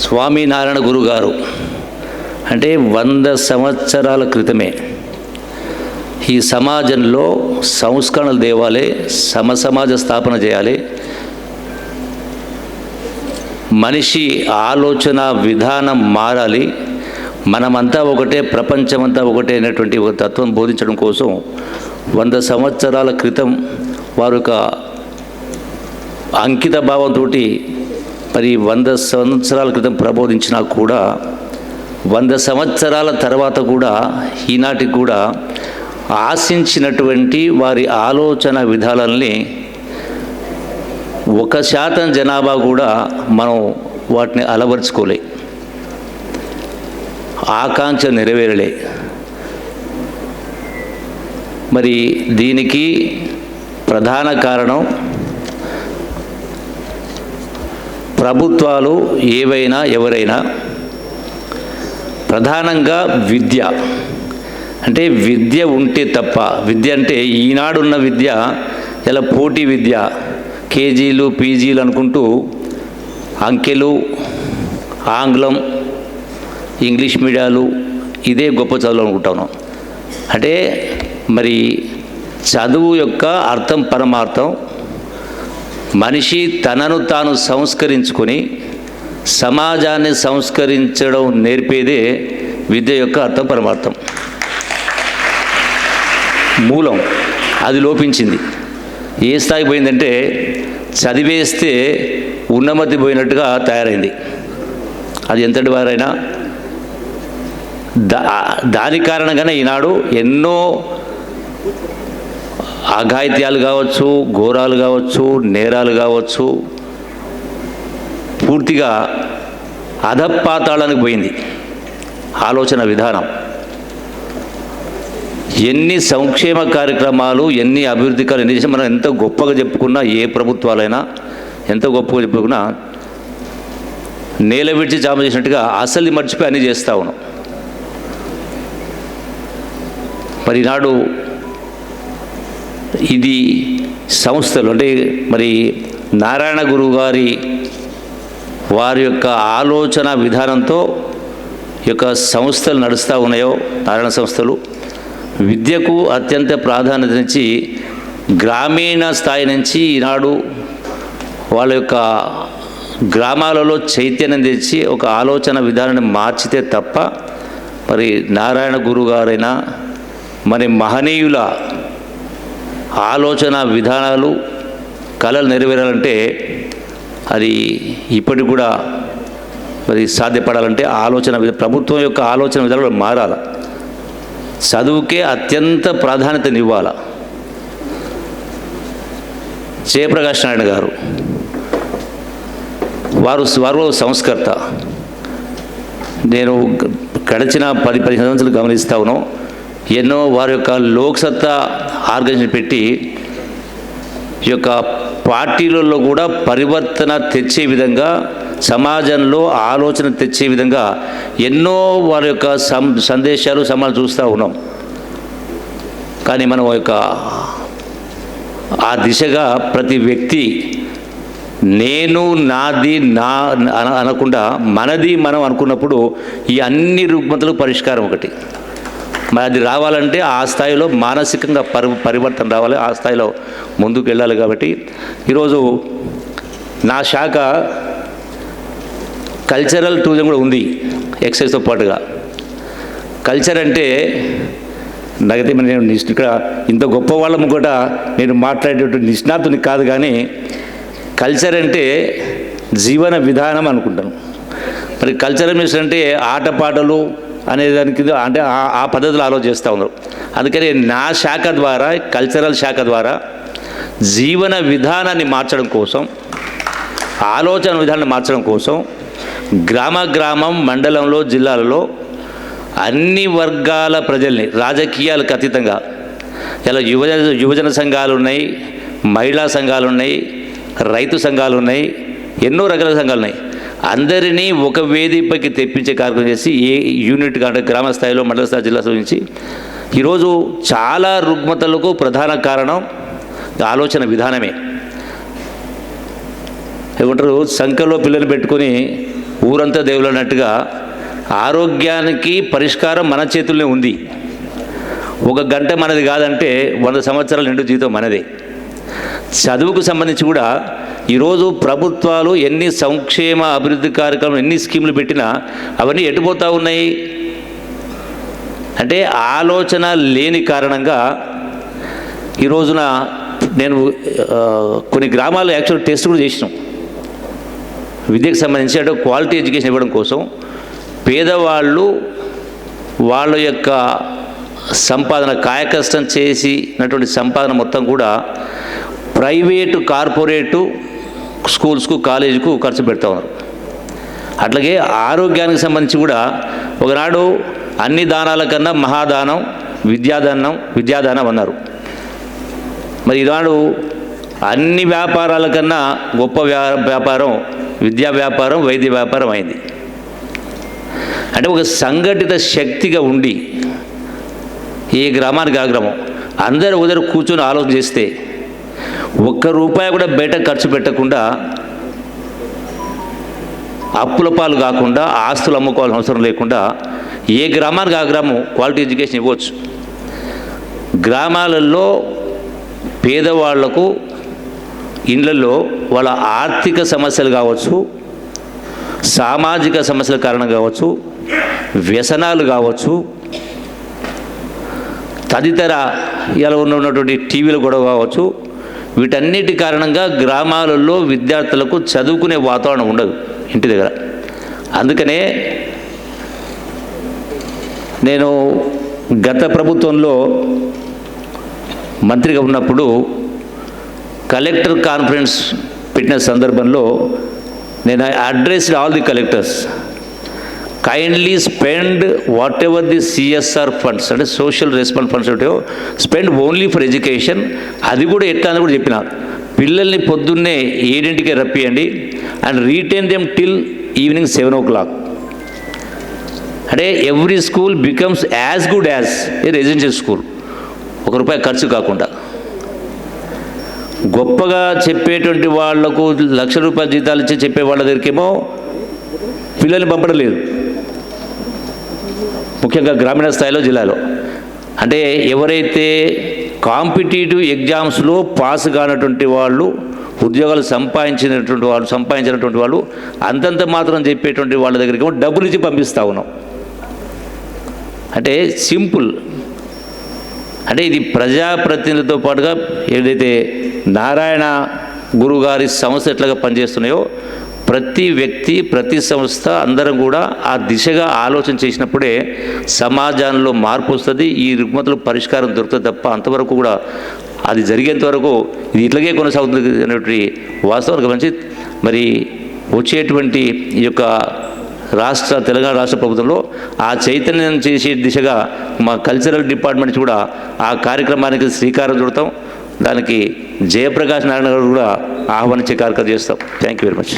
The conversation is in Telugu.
స్వామినారాయణ గురువు గారు అంటే 100 సంవత్సరాల క్రితమే ఈ సమాజంలో సంస్కరణలు తేవాలి, సమసమాజ స్థాపన చేయాలి, మనిషి ఆలోచన విధానం మారాలి, మనమంతా ఒకటే, ప్రపంచమంతా ఒకటే అనేటువంటి ఒక తత్వం బోధించడం కోసం 100 సంవత్సరాల క్రితం వారు ఒక అంకిత భావంతో మరి 100 సంవత్సరాల క్రితం ప్రబోధించినా కూడా 100 సంవత్సరాల తర్వాత కూడా ఈనాటికి కూడా ఆశించినటువంటి వారి ఆలోచన విధానాలని 1% జనాభా కూడా మనం వాటిని అలవర్చుకోలే, ఆకాంక్ష నెరవేరలే. మరి దీనికి ప్రధాన కారణం ప్రభుత్వాలు ఏవైనా ఎవరైనా ప్రధానంగా విద్య అంటే విద్య ఉంటే తప్ప, విద్య అంటే ఈనాడున్న విద్య ఇలా పోటీ విద్య, కేజీలు పీజీలు అనుకుంటూ అంకెలు, ఆంగ్లం, ఇంగ్లీష్ మీడియాలు ఇదే గొప్ప చదువులు అనుకుంటాను. అంటే మరి చదువు యొక్క అర్థం పరమార్థం మనిషి తనను తాను సంస్కరించుకొని సమాజాన్ని సంస్కరించడం నేర్పేదే విద్య యొక్క అర్థం పరమార్థం. మూలం అది లోపించింది. ఏ స్థాయికి పోయిందంటే చదివేస్తే ఉన్నమతి పోయినట్టుగా తయారైంది. అది ఎంతటి వారైనా దాని కారణంగానే ఈనాడు ఎన్నో అఘాయిత్యాలు కావచ్చు, ఘోరాలు కావచ్చు, నేరాలు కావచ్చు, పూర్తిగా అధపాతాళానికి పోయింది ఆలోచన విధానం. ఎన్ని సంక్షేమ కార్యక్రమాలు, ఎన్ని అభివృద్ధి కార్యక్రమాలు ఎన్ని చేసి మనం ఎంత గొప్పగా చెప్పుకున్నా, ఏ ప్రభుత్వాలైనా ఎంత గొప్పగా చెప్పుకున్నా నేల విడిచి జామ చేసినట్టుగా అసలు మర్చిపోయి అన్నీ చేస్తూ ఉన్నాం. మరి ఈనాడు ఇది సంస్థలు అంటే మరి నారాయణ గురువు గారి వారి యొక్క ఆలోచన విధానంతో యొక్క సంస్థలు నడుస్తూ ఉన్నాయో, నారాయణ సంస్థలు విద్యకు అత్యంత ప్రాధాన్యతనిచ్చి గ్రామీణ స్థాయి నుంచి ఈనాడు వాళ్ళ యొక్క గ్రామాలలో చైతన్యం తెచ్చి ఒక ఆలోచన విధానాన్ని మార్చితే తప్ప మరి నారాయణ గురువు గారైనా మరి మహనీయుల ఆలోచన విధానాలు కళలు నెరవేరాలంటే అది ఇప్పటికి కూడా మరి సాధ్యపడాలంటే ఆలోచన ప్రభుత్వం యొక్క ఆలోచన విధానాలు మారాలి. చదువుకే అత్యంత ప్రాధాన్యతనివ్వాలి. జయప్రకాష్ నారాయణ గారు వారు సంస్కర్త. నేను గడిచిన 10-15 సంవత్సరాలు గమనిస్తూ ఉన్నాను. ఎన్నో వారి యొక్క లోక్సత్తా ఆర్గనైజేషన్ పెట్టి ఈ యొక్క పార్టీలలో కూడా పరివర్తన తెచ్చే విధంగా, సమాజంలో ఆలోచన తెచ్చే విధంగా ఎన్నో వారి యొక్క సందేశాలు సమాజం చూస్తూ ఉన్నాం. కానీ మనం యొక్క ఆ దిశగా ప్రతి వ్యక్తి నేను, నాది, నా అనకుండా మనది మనం అనుకున్నప్పుడు ఈ అన్ని రుగ్మతలు పరిష్కారం ఒకటి. మరి అది రావాలంటే ఆ స్థాయిలో మానసికంగా పరివర్తన రావాలి, ఆ స్థాయిలో ముందుకు వెళ్ళాలి. కాబట్టి ఈరోజు నా శాఖ కల్చరల్ టూరిజం కూడా ఉంది ఎక్సైజ్తో పాటుగా. కల్చర్ అంటే నాకైతే నేను ఇక్కడ ఇంత గొప్ప వాళ్ళ ముగ్గట నేను మాట్లాడేటువంటి నిష్ణాతుని కాదు, కానీ కల్చర్ అంటే జీవన విధానం అనుకుంటాను. మరి కల్చరల్ మినిస్టర్ అంటే ఆటపాటలు అనేదానికి అంటే ఆ పద్ధతిలో ఆలోచిస్తూ ఉన్నారు. అందుకని నా శాఖ ద్వారా, కల్చరల్ శాఖ ద్వారా జీవన విధానాన్ని మార్చడం కోసం, ఆలోచన విధానాన్ని మార్చడం కోసం గ్రామం, మండలంలో, జిల్లాలలో అన్ని వర్గాల ప్రజల్ని రాజకీయాలకు అతీతంగా ఇలా యువజన సంఘాలు ఉన్నాయి, మహిళా సంఘాలు ఉన్నాయి, రైతు సంఘాలు ఉన్నాయి, ఎన్నో రకాల సంఘాలు ఉన్నాయి. అందరినీ ఒక వేదికపైకి తెప్పించే కార్యక్రమం చేసి ఏ యూనిట్ అంటే గ్రామ స్థాయిలో, మండల స్థాయి, జిల్లా స్థాయి నుంచి ఈరోజు చాలా రుగ్మతలకు ప్రధాన కారణం ఆలోచన విధానమే. ఏమంటారు, సంఖ్యలో పిల్లలు పెట్టుకొని ఊరంతా దేవులు అన్నట్టుగా ఆరోగ్యానికి పరిష్కారం మన చేతుల్లోనే ఉంది. ఒక గంట మనది కాదంటే 100 సంవత్సరాల నిండు జీవితం మనదే. చదువుకు సంబంధించి కూడా ఈరోజు ప్రభుత్వాలు ఎన్ని సంక్షేమ అభివృద్ధి కార్యక్రమాలు ఎన్ని స్కీములు పెట్టినా అవన్నీ ఎటుపోతూ ఉన్నాయి అంటే ఆలోచన లేని కారణంగా. ఈ రోజున నేను కొన్ని గ్రామాల్లో యాక్చువల్ టెస్ట్ కూడా చేసినాం విద్యకు సంబంధించి, అంటే క్వాలిటీ ఎడ్యుకేషన్ ఇవ్వడం కోసం. పేదవాళ్ళు వాళ్ళ యొక్క సంపాదన కాయకష్టం చేసినటువంటి సంపాదన మొత్తం కూడా ప్రైవేటు కార్పొరేటు స్కూల్స్కు కాలేజీకు ఖర్చు పెడతా ఉన్నారు. అట్లాగే ఆరోగ్యానికి సంబంధించి కూడా ఒకనాడు అన్ని దానాల కన్నా మహాదానం విద్యాదానం అన్నారు. మరి ఈనాడు అన్ని వ్యాపారాల కన్నా గొప్ప వ్యాపారం విద్యా వ్యాపారం, వైద్య వ్యాపారం అయింది. అంటే ఒక సంఘటిత శక్తిగా ఉండి ఏ గ్రామానికి ఆ గ్రామం అందరూ ఉదరు కూర్చొని ఆలోచన చేస్తే ₹1 కూడా బయట ఖర్చు పెట్టకుండా, అప్పుల పాలు కాకుండా, ఆస్తులు అమ్ముకోవాల్సిన అవసరం లేకుండా ఏ గ్రామానికి ఆ గ్రామం క్వాలిటీ ఎడ్యుకేషన్ ఇవ్వచ్చు. గ్రామాలలో పేదవాళ్లకు ఇళ్లలో వాళ్ళ ఆర్థిక సమస్యలు కావచ్చు, సామాజిక సమస్యల కారణం కావచ్చు, వ్యసనాలు కావచ్చు, తదితర ఇలా ఉన్నటువంటి టీవీలు గొడవ కావచ్చు, వీటన్నిటి కారణంగా గ్రామాలలో విద్యార్థులకు చదువుకునే వాతావరణం ఉండదు ఇంటి దగ్గర. అందుకనే నేను గత ప్రభుత్వంలో మంత్రిగా ఉన్నప్పుడు కలెక్టర్ కాన్ఫరెన్స్ పెట్టిన సందర్భంలో నేను addressed all the collectors, kindly spend what ever CSR funds అంటే సోషల్ రెస్పాన్స్ ఫండ్స్ ఉంటాయో స్పెండ్ ఓన్లీ ఫర్ ఎడ్యుకేషన్. అది కూడా ఎట్లా అని కూడా చెప్పిన. పిల్లల్ని పొద్దున్నే 7ంటికే రప్పియండి and retain them till evening 7 o'clock. అంటే every school becomes as good as a residential school. ₹1 ఖర్చు కాకుండా. గొప్పగా చెప్పేటువంటి వాళ్లకు ₹1,00,000 జీతాలు ఇచ్చి చెప్పే వాళ్ళ దగ్గరికేమో పిల్లల్ని పంపడం లేదు, ముఖ్యంగా గ్రామీణ స్థాయిలో జిల్లాలో. అంటే ఎవరైతే కాంపిటేటివ్ ఎగ్జామ్స్లో పాస్ కానటువంటి వాళ్ళు, ఉద్యోగాలు సంపాదించినటువంటి వాళ్ళు అంతంత మాత్రం చెప్పేటువంటి వాళ్ళ దగ్గరికి డబ్బులు ఇచ్చి పంపిస్తూ ఉన్నాం. అంటే సింపుల్. అంటే ఇది ప్రజాప్రతినిధులతో పాటుగా ఏదైతే నారాయణ గురువు గారి సంస్థ ఎట్లాగా పనిచేస్తున్నాయో ప్రతి వ్యక్తి, ప్రతి సంస్థ అందరం కూడా ఆ దిశగా ఆలోచన చేసినప్పుడే సమాజంలో మార్పు వస్తుంది, ఈ రుగ్మతలకు పరిష్కారం దొరుకుతుంది. తప్ప అంతవరకు కూడా అది జరిగేంత వరకు ఇది ఇట్లాగే కొనసాగుతుంది అనేటువంటి వాస్తవం గమనించి, మరి వచ్చేటువంటి ఈ యొక్క తెలంగాణ రాష్ట్ర ప్రభుత్వంలో ఆ చైతన్యం చేసే దిశగా మా కల్చరల్ డిపార్ట్మెంట్ కూడా ఆ కార్యక్రమానికి శ్రీకారం చుడతాం. దానికి జయప్రకాష్ నారాయణ గారు కూడా ఆహ్వానించే కార్యక్రమం చేస్తాం. Thank you very much.